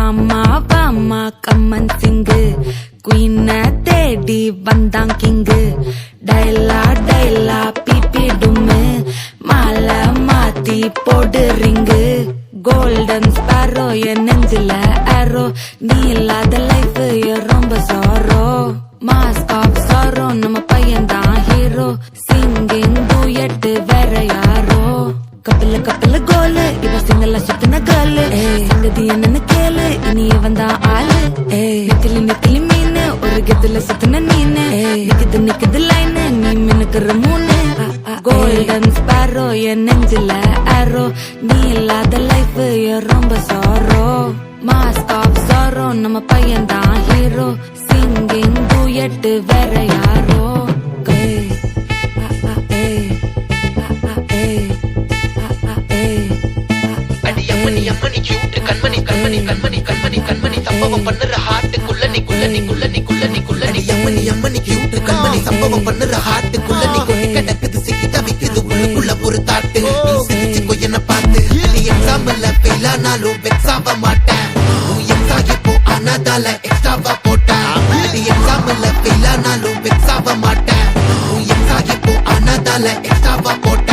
வாமா வாமா கம்மன் சிங்கு குயின தேடி வந்தான் கிங்கு டைலா டைலா பிபி டும்மு மாலை மாத்தி போடு ரிங்கு கோல்டன் ஸ்பாரோ என் நெஞ்சில ஆரோ நீ இல்லாத லைஃப் ரொம்ப சாரோ மாஸ்க் ஆஃப் சாரோ நம்ம பையன் தான் ஹீரோ சிங்கிங் டூயட் வேற யாரோ கப்பல கப்பல கோலு இவ சிங்கல்ல சுத்தின கேளு சங்கதி என்னன்னு கேளு இனி வந்தா ஆளு நெத்திலி நெத்திலி மீனு ஒரு கெத்துல சுத்தின நீனு நிக்குது நிக்குது லைனு நீ மினுக்குற மூணு கோல்டன் ஸ்பாரோ என் நெஞ்சில ஆரோ நீ இல்லாத லைஃப் ரொம்ப சாரோ மாஸ்க் ஆஃப் சாரோ நம்ம பையன் தான் ஹீரோ சிங்கிங் டூயட் வேற யாரோ அம்மனி கியூட் கண்மணி கண்மணி கண்மணி கண்மணி கண்மணி சம்பவம் பண்ணுற ஹார்ட்டுக்குள்ள நீ குள்ள நீ குள்ள நீ குள்ள நீ குள்ள நீ அம்மனி கியூட் கண்மணி சம்பவம் பண்ணுற ஹார்ட்டுக்குள்ள நீ கொட்டி கிடக்குது சிக்கி தவிக்குது உள்ளுக்குள்ள ஒரு தாட்டு நீ சிரிச்சுக்கோ என்ன பார்த்து நீ எக்ஸாம்ல ஃபெயில் ஆனாலும் வெக்ஸ் ஆக மாட்டேன் உன் எக்ஸாம் இப்போ ஆனதால எக்ஸ்ட்ராவா போட்டேன் நீ எக்ஸாம்ல ஃபெயில் ஆனாலும் வெக்ஸ் ஆக மாட்டேன் உன் எக்ஸாம் இப்போ ஆனதால எக்ஸ்ட்ராவா போட்டேன்